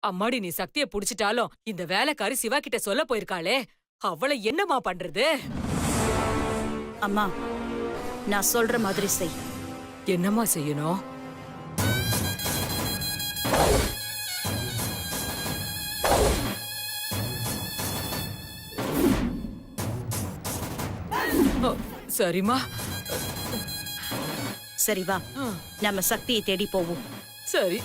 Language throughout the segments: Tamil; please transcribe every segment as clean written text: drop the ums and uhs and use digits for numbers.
அம்மாடி நீ சக்திய புடிச்சிட்டாலும் இந்த வேலைக்காரி சிவா கிட்ட சொல்ல போயிருக்காளே, அவளை என்னம்மா பண்றது? அம்மா, நான் சொல்ற மாதிரி செய். என்னம்மா செய்யணும்? சரிம்மா. சரி வா, நம்ம சக்தியை தேடி போவோம். சரி.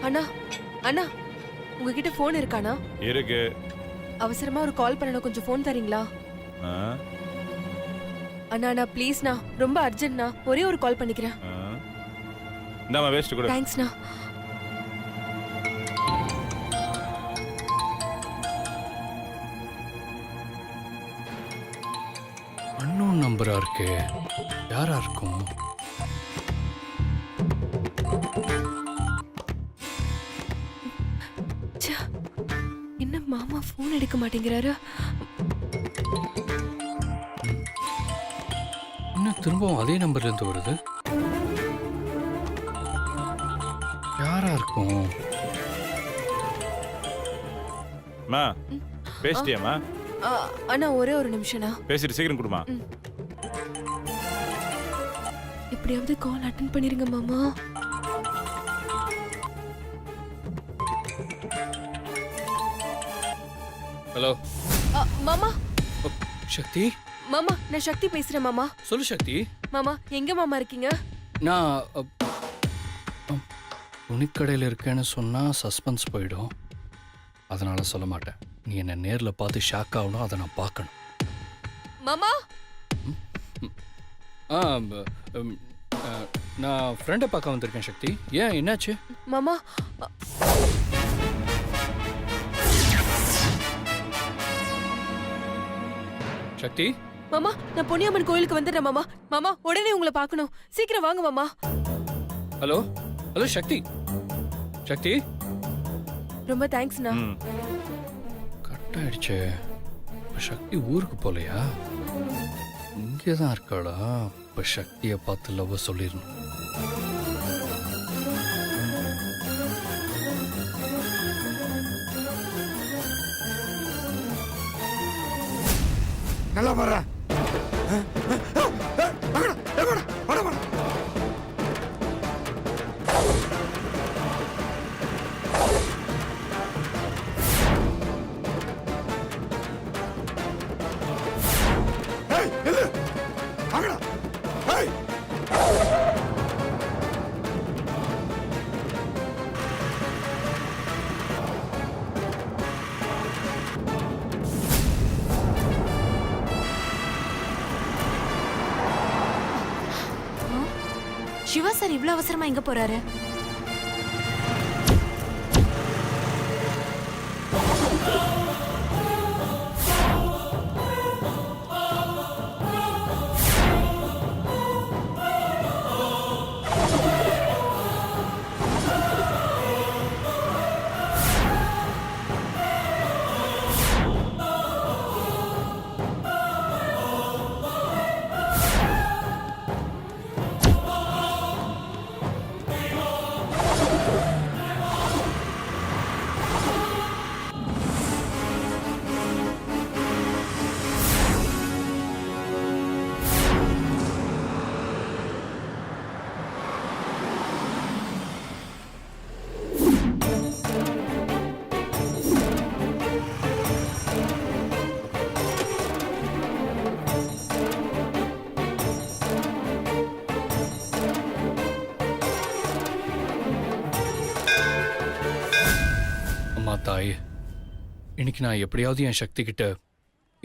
அண்ணா அண்ணா உங்ககிட்ட போன் இருக்கானா? இருக்கு. அவசரமா ஒரு கால் பண்ணணும், கொஞ்சம் போன் தரீங்களா? அண்ணா அண்ணா ப்ளீஸ்ண்ணா, ரொம்ப அர்ஜென்ட்ண்ணா, ஒரே ஒரு கால் பண்ணிக்கிறேன். இந்தாமா வேஸ்ட் கொடு. தேங்க்ஸ்ண்ணா. அன்னோன் நம்பரா இருக்கு, யாரா இருக்கும்? என்ன மாமா போன் எடுக்க மாட்டேங்கிறாரு? இன்னும் திரும்பவும் அதே நம்பர்ல இருந்து வருது, யாரா இருக்கும்? மா பேசிட்டியாமா? அண்ணா ஒரே ஒரு நிமிஷம்ண்ணா. பேசிட்டு சீக்கிரம் கொடுமா. எப்படியாவது கால் அட்டெண்ட் பண்ணிருங்க மாமா. ஹலோ மாமா. சக்தி. மாமா நான் சக்தி பேசுறேன் மாமா. சொல்லு சக்தி. மாமா எங்க மாமா இருக்கீங்க? நான் துணிக்கடையில் இருக்கேன்னு சொன்னா சஸ்பென்ஸ் போயிடும், அதனால சொல்ல மாட்டேன். நீ என்ன நேர்ல பார்த்து ஷாக் ஆகணும், அதை நான் பார்க்கணும். மாமா நான் ஃப்ரெண்டை பார்க்க வந்திருக்கேன் சக்தி. ஏன் என்னாச்சு? மாமா சக்தி. மாமா நான் பொன்னியம்மன் கோயிலுக்கு வந்துடுறேன் மாமா. மாமா உடனே உங்களை பார்க்கணும், சீக்கிரம் வாங்க மாமா. ஹலோ ஹலோ சக்தி. சக்தி ரொம்ப தேங்க்ஸ்ண்ணா. கட் ஆயிடுச்சு. இப்போ சக்தி ஊருக்கு போலையா? இங்கே தான் இருக்காளா? இப்போ சக்தியை பார்த்து லவ் சொல்லிடணும். நல்லா பாரு. சிவா சார் இவ்வளவு அவசரமா எங்க போறாரு? அம்மா தாயே, இன்னைக்கு நான் எப்படியாவது என் சக்தி கிட்ட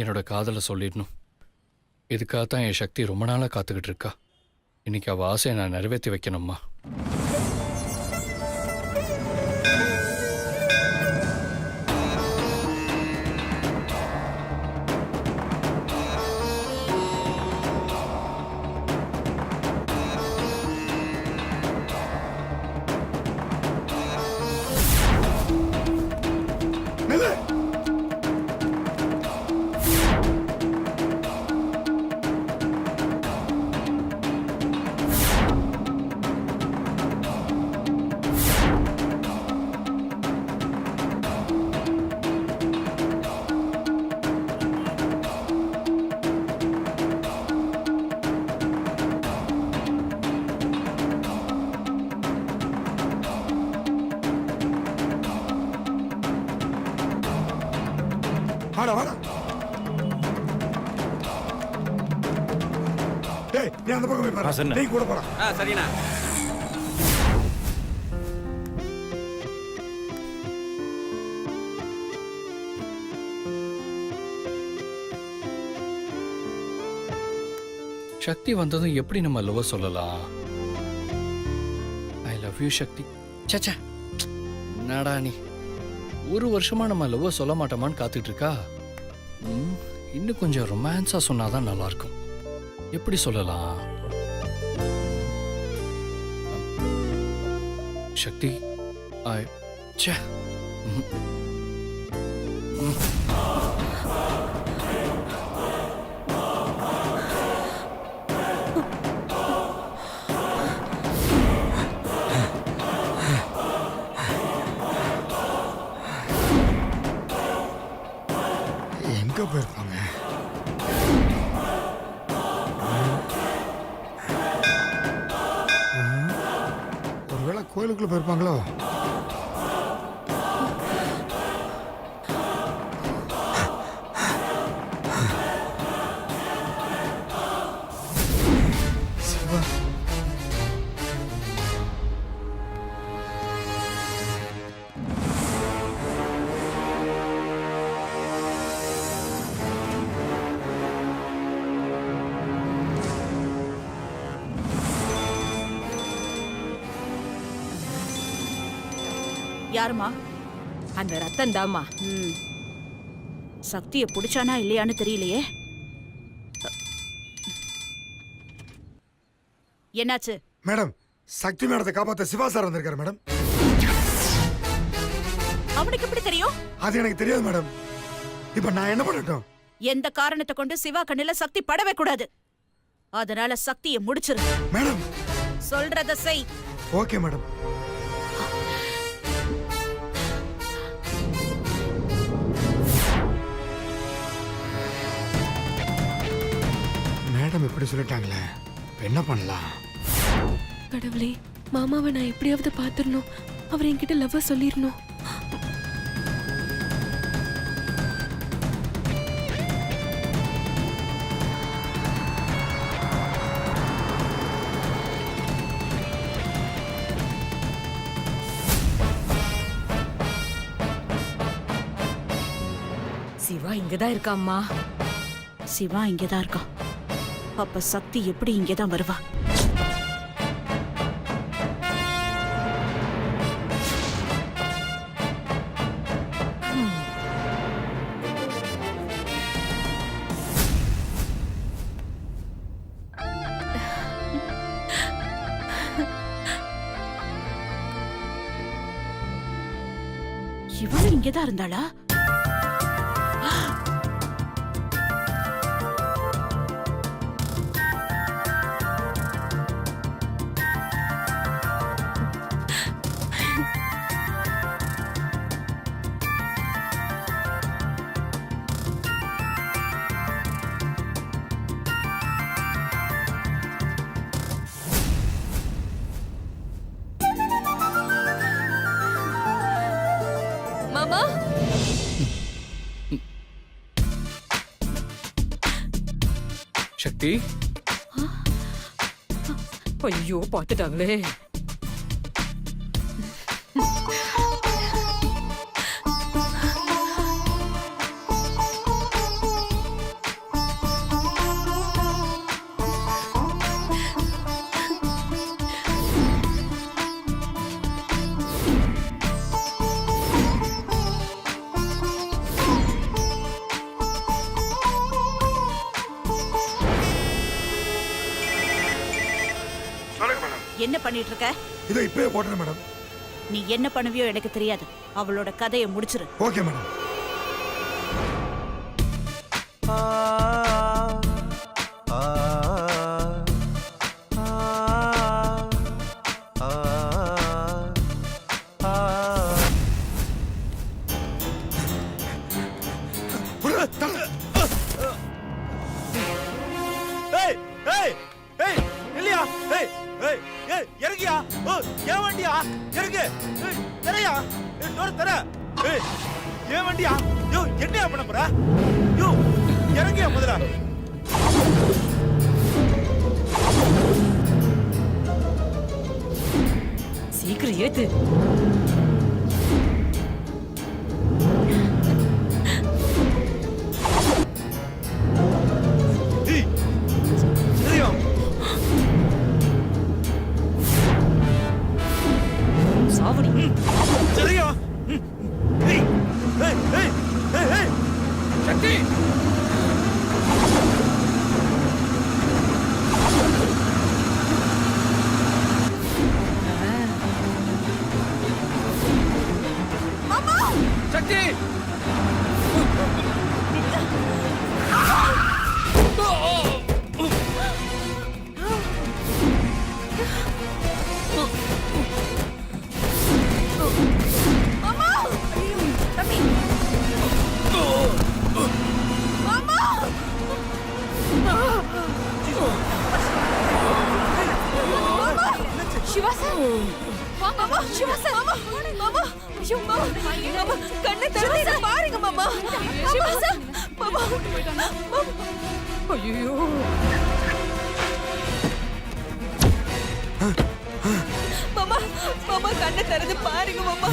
என்னோட காதலை சொல்லிடணும். இதுக்காகத்தான் என் சக்தி ரொம்ப நாளாக காத்துக்கிட்டு இருக்கா. இன்னைக்கு அவள் ஆசையை நான் நிறைவேற்றி வைக்கணும்மா. வாடா வாடா. டேய் நீ அந்த பக்கம் போய் பாரு. சரிண்ணே. நீ கூட போடா. சரிண்ணா. சக்தி வந்ததும் எப்படி நம்ம லவ் சொல்லலாம்? ஐ லவ் யூ சக்தி. சச்சா, என்னடா நீ ஒரு வருஷமா நம்ம லவ் சொல்ல மாட்டோமான்னு காத்துட்டு இருக்கா. இன்னும் கொஞ்சம் ரொமான்ஸா சொன்னாதான் நல்லா இருக்கும். எப்படி சொல்லலாம்? சக்தி, ஐ ச்சே. எங்க போயிருப்பாங்க? ஒருவேளை கோயிலுக்குள்ள போயிருப்பாங்களோ? சிவா, யாருமா? அந்த ரத்தம் தாம்மா. சக்தியை பிடிச்சானா இல்லையான்னு தெரியலையே. என்னாச்சு? மேடம், சக்தி மேடத்தை காப்பாத்த சிவா சார் வந்திருக்காரு மேடம். அவனுக்கு எப்படி தெரியும்? அது எனக்கு தெரியாது மேடம். இப்ப நான் என்ன பண்ணட்டும்? எந்த காரணத்தை கொண்டு சிவா கண்ணுல சக்தி படவே கூடாது. அதனால சக்தியை முடிச்சிரு. மேடம், சொல்றத செய். Okay madam. மேடம் இப்படி சொல்லிட்டாங்களே, என்ன பண்ணலாம்? கடவுளே, மாமாவை நான் எப்படியாவது பாத்துடணும். அவர் என்கிட்ட லவ்வ சொல்லிடணும். சிவா இங்கதான் இருக்காம்மா. சிவா இங்கதான் இருக்கான். அப்ப சக்தி எப்படி இங்கதான் வருவா? இவள் இங்கதான் இருந்தாளா? மாமா, சக்தி, ஐயோ பாத்துட்டாங்களே. என்ன பண்ணிட்டு இருக்க? இதோ இப்பவே போடுறேன் மேடம். நீ என்ன பண்ணுவியோ எனக்கு தெரியாது. அவளோட கதையை முடிச்சிரு. Okay madam. ஏய் ஏய் ஏய் இல்லையா ஏய் ஏய் ஏய் இறங்கியா ஓ ஏன் வண்டியா இறங்கு ஏய் தரையா ஏய் டோர் தர ஏய் ஏன் வண்டியா யோ என்னையா பண்ண போற யோ இறங்கியா முதல்ல சீக்கிரம் ஏத்து. ஏய் சரியா சாவடி. சரியா ஏய் ஏய் ஏய் ஏய் ஏய் சக்தி சக்தி சிவா சார் மாமா சிவா சார் மாமா ஐயோ மாமா கண்ணை திறந்து பாருங்க மாமா சிவா சார் மாமா ஐயோ மாமா மாமா கண்ணை திறந்து பாருங்க மாமா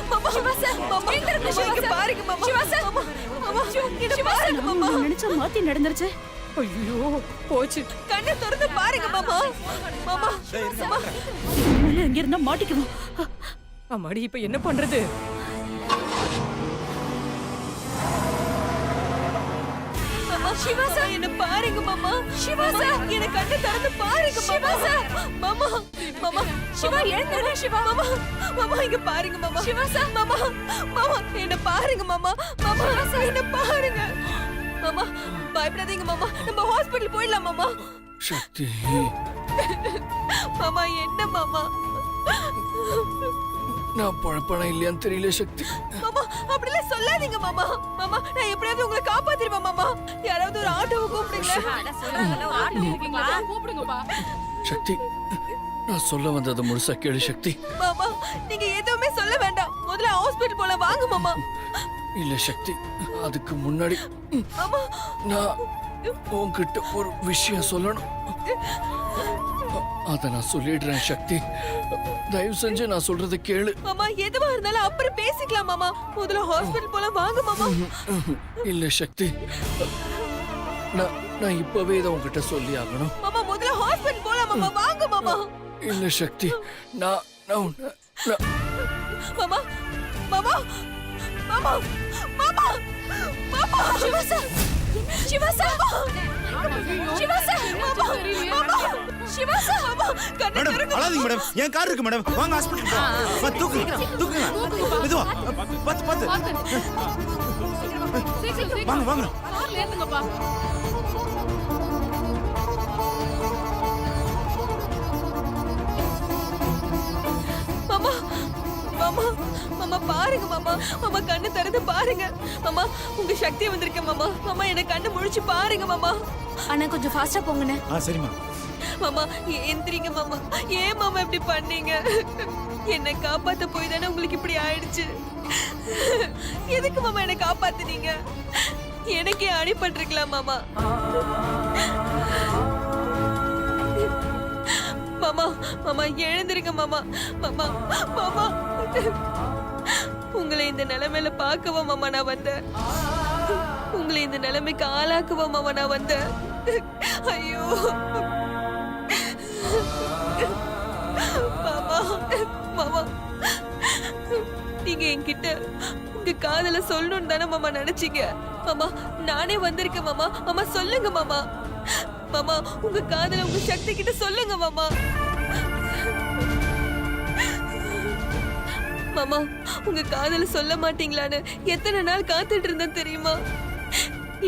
மாமா சிவா சார் மாமா இங்க பாருங்க மாமா சிவா சார் மாமா மாமா இங்க பாருங்க மாமா நினைச்சா மாத்தி நடந்துருச்சு. ஐயோ போச்சு. கண்ணை திறந்து பாருங்க மாமா மாமா இங்க இருந்தா மாட்டிக்குவோம். அம்மாடி இப்ப என்ன பண்றது? சிவா சார் என்ன பாருங்க மாமா சிவா சார் என்ன கண்ணை திறந்து பாருங்க சிவா சார் மாமா மாமா சிவா எழுந்துருங்க சிவா மாமா மாமா இங்க பாருங்க மாமா சிவா சார் மாமா மாமா என்ன பாருங்க மாமா மாமா என்ன பாருங்க மாமா பயப்படாதீங்க மாமா நம்ம ஹாஸ்பிடல் போயிடலாம் மாமா சக்தி மாமா என்ன மாமா நான் பழப்பணம் இல்லையான்னு தெரியல சக்தி. மாமா அப்படிலாம் சொல்லாதீங்க மாமா மாமா நான் எப்படியாவது உங்களை காப்பாத்திடுவேன் மாமா யாராவது ஒரு ஆட்டோவை கூப்பிடுங்க சக்தி நான் சொல்ல வந்ததை முழுசா கேளு சக்தி. மாமா நீங்க எதுவுமே சொல்ல வேண்டாம் முதல்ல ஹாஸ்பிடல் போல வாங்க மாமா இல்ல சக்தி அதுக்கு முன்னாடி மாமா நான் உன்கிட்ட ஒரு விஷயம் சொல்லணும். அத நான் சொல்லிடுறேன் சக்தி. தயவு செஞ்சு நான் சொல்றதை கேளு. மாமா எதுவா இருந்தாலும் அப்புறம் பேசிக்கலாம் மாமா முதல்ல ஹாஸ்பிடல் போல வாங்க மாமா இல்ல சக்தி நான் இப்பவே இதை உன்கிட்ட சொல்லி ஆகணும். மாமா முதல்ல ஹாஸ்பிடல் போலாம் மாமா வாங்க மாமா இல்ல சக்தி நான் நான் உன்னை- நான் மாமா மாமா மாமா மாமா மாமா Siva sir Siva sir Siva sir மாமா மாமா சிவா சார் மாமா கண்ணை மேடம் திறங்க அழாதீங்க மேடம் என் கார் இருக்கு மேடம் வாங்க ஹாஸ்பிடல் தூக்குங்க தூக்குங்க மெதுவா பார்த்து பார்த்து வாங்க வாங்க மாமா மாமா மாமா பாருங்க மாமா மாமா கண்ணு திறந்து பாருங்க மாமா உங்க சக்தி வந்திருக்க மாமா மாமா என்ன கண்ணு முழிச்சு பாருங்க மாமா அண்ணா கொஞ்சம் ஃபாஸ்டா போங்கண்ணே. சரிம்மா மாமா எந்திரிங்க மாமா ஏன் மாமா இப்படி பண்ணீங்க என்னை காப்பாத்த போய் தானே உங்களுக்கு இப்படி ஆயிடுச்சு எதுக்கு மாமா என்னை காப்பாத்துனீங்க எனக்கே அடிபட்டிருக்கலாம் மாமா மாமா மாமா எழுந்திருங்க மாமா மாமா மாமா உங்களை இந்த நிலைமையில பார்க்கவா மாமா நான் வந்தேன் உங்களை இந்த நிலைமைக்கு ஆளாக்குவா மாமா நான் வந்தேன் ஐயோ மாமா மாமா நீங்க என்கிட்ட உங்க காதல சொல்லணும்னு தானே மாமா நினைச்சீங்க மாமா நானே வந்திருக்கேன் மாமா மாமா சொல்லுங்க மாமா மாமா உங்க காதல உங்க சக்தி கிட்ட சொல்லுங்க மாமா. மாமா உங்க காதல சொல்ல மாட்டீங்களான்னு எத்தனை நாள் காத்துட்டு இருந்தேன் தெரியுமா?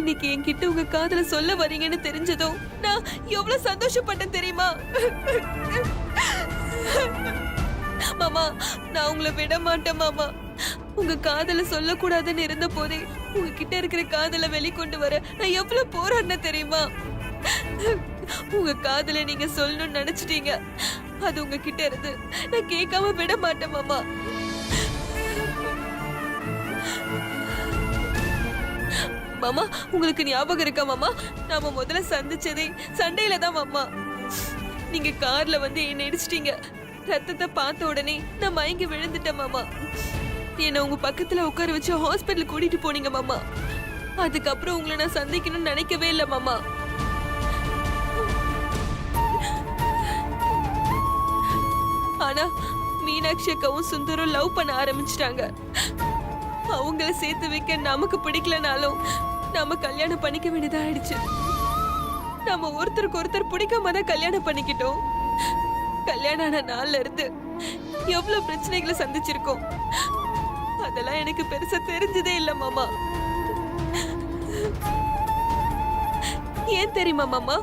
இன்னைக்கு என்கிட்ட உங்க காதல சொல்ல வரீங்கன்னு தெரிஞ்சதும் நான் எவ்வளவு சந்தோஷப்பட்டேன் தெரியுமா? மாமா நான் உங்களை விட மாட்டேன் மாமா. உங்க காதல சொல்லக்கூடாதுன்னு இருந்த போதே உங்ககிட்ட இருக்கிற காதல வெளிக்கொண்டு வர நான் எவ்வளவு போராடின தெரியுமா? உங்க காதல நீங்க சொல்லணும்னு நினைச்சிட்டீங்க. அது உங்ககிட்ட இருந்து நான் கேட்காம விட மாட்டேன் மாமா. மாமா உங்களுக்கு ஞாபகம் இருக்கா மாமா? நாம முதல்ல சந்திச்சதே சண்டையில தான் மாமா. நீங்க கார்ல வந்து என்ன இடிச்சிட்டீங்க. ரத்தத்தை பார்த்த உடனே நான் மயங்கி விழுந்துட்டேன் மாமா. என்ன உங்க பக்கத்துல உட்கார வச்சு ஹாஸ்பிட்டல் கூட்டிட்டு போனீங்க மாமா. அதுக்கப்புறம் உங்களை நான் சந்திக்கணும்னு நினைக்கவே இல்லை மாமா. ஆனா மீனாட்சி அக்காவும் சுந்தரம் லவ் பண்ண ஆரம்பிச்சிட்டாங்க. அவங்கள சேர்த்து வைக்க நமக்கு பிடிக்கலனாலும் நாம கல்யாணம் பண்ணிக்க வேண்டியதா ஆயிடுச்சு. நாம ஒருத்தருக்கு ஒருத்தர் பிடிக்காம தான் கல்யாணம் பண்ணிக்கிட்டோம். கல்யாணம் ஆன நாள்ல இருந்து எவ்வளவு பிரச்சனைகளை சந்திச்சிருக்கோம். அதெல்லாம் எனக்கு பெருசா தெரிஞ்சதே இல்ல மாமா. ஏன் தெரியுமா மாமா?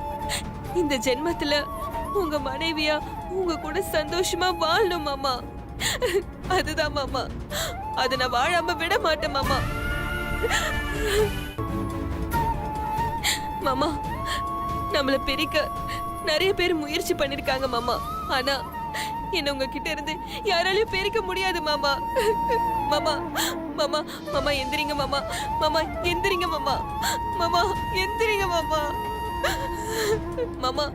இந்த ஜென்மத்துல உங்க மனைவியா உங்க கூட சந்தோஷமா வாழணும் மாமா. அதுதான் மாமா. அத நான் வாழாம விட மாட்டேன் மாமா. மாமா நம்மள பிரிக்க நிறைய பேர் முயற்சி பண்ணிருக்காங்க மாமா. ஆனா என்ன உங்ககிட்ட இருந்து யாராலையும் பிரிக்க முடியாது மாமா. மாமா மாமா மாமா எந்திரிங்க மாமா. மாமா எந்திரிங்க மாமா. மாமா எந்திரிங்க மாமா. மாமா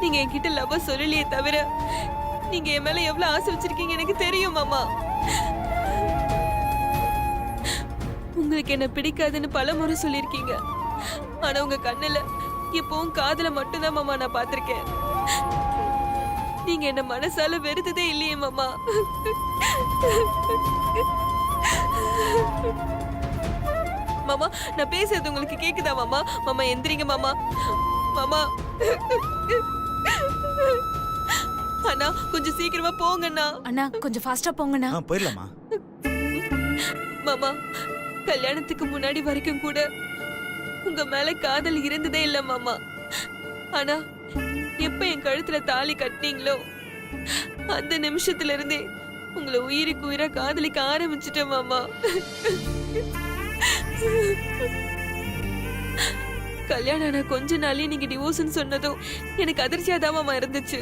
நீங்க என்கிட்ட லவ் சொல்லலையே தவிர நீங்க என் மேல எவ்வளவு ஆசை வச்சிருக்கீங்க எனக்கு தெரியும் மாமா. உங்களுக்கு என்ன பிடிக்காதுன்னு பல முறை சொல்லிருக்கீங்க. ஆனா உங்க கண்ணுல இப்பவும் காதல மட்டும்தான் மாமா நான் பாத்திருக்கேன். நீங்க என்ன மனசால வெறுத்ததே இல்லையே மாமா. மாமா நான் பேசுறது உங்களுக்கு கேக்குதா மாமா? மாமா எந்திரிங்க மாமா. மாமா அண்ணா கொஞ்சம் சீக்கிரமா போங்கண்ணா. அண்ணா கொஞ்சம் ஃபாஸ்டா போங்கண்ணா. போயிடலாமா? மாமா கல்யாணத்துக்கு முன்னாடி வரைக்கும் கூட உங்க மேல காதல் இருந்ததே இல்ல மாமா. ஆனா எப்ப என் கழுத்துல தாலி கட்டினீங்களோ அந்த நிமிஷத்துல இருந்தே உங்களை உயிருக்கு உயிரா காதலிக்க ஆரம்பிச்சிட்டேன் மாமா. கல்யாணம் ஆனா கொஞ்ச நாளே நீங்க டிவோர்ஸ்னு சொன்னதும் எனக்கு அதிர்ச்சியா தான் மாமா இருந்துச்சு.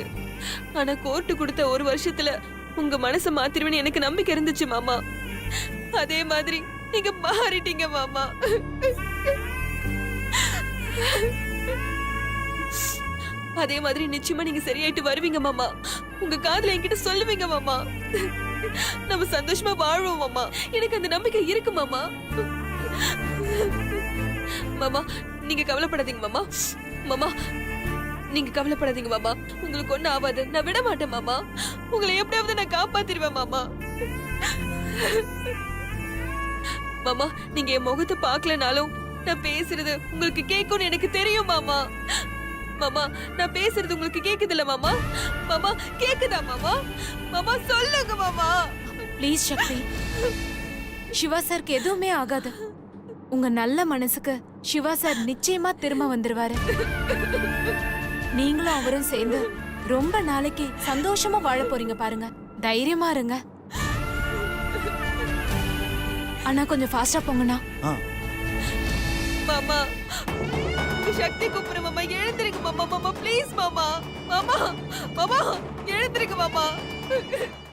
ஆனா கோர்ட்டு கொடுத்த ஒரு வருஷத்துல உங்க மனசை மாத்திருவேன்னு எனக்கு நம்பிக்கை இருந்துச்சு மாமா. அதே மாதிரி நீங்க மாறிட்டீங்க மாமா. அதே மாதிரி நிச்சயமா நீங்க சரியாயிட்டு வருவீங்க மாமா. உங்க காதல என்கிட்ட சொல்லுவீங்க மாமா. நம்ம சந்தோஷமா வாழ்வோம் மாமா. எனக்கு அந்த நம்பிக்கை இருக்கு மாமா. மாமா நீங்க கவலைப்படாதீங்க மாமா. மாமா நீங்க கவலைப்படாதீங்க மாமா. உங்களுக்கு ஒண்ணும் ஆகாது. நான் விட மாட்டேன் மாமா. உங்களை எப்படியாவது நான் காப்பாத்திடுவேன் மாமா. மாமா நீங்க என் முகத்தை பார்க்கலனாலும் நான் பேசுறது உங்களுக்கு கேட்கும்னு எனக்கு தெரியும் மாமா. மாமா நான் பேசுறது உங்களுக்கு கேக்குதுல்ல மாமா? மாமா கேக்குதா மாமா? மாமா சொல்லுங்க மாமா. ப்ளீஸ் சக்தி. சிவா சாருக்கு எதுவுமே ஆகாது. உங்க நல்ல மனசுக்கு சிவா சார் நிச்சயமா திரும்ப வந்துருவாரு. நீங்களும் அவரும் சேர்ந்து ரொம்ப நாளைக்கு சந்தோஷமா வாழ போறீங்க பாருங்க. தைரியமா இருங்க. அண்ணா கொஞ்சம் ஃபாஸ்டா போங்கண்ணா. மாமா சக்தி கூப்பிடுற மாமா. எழுந்திருங்க மாமா. மாமா ப்ளீஸ் மாமா. மாமா மாமா எழுந்திருங்க மாமா.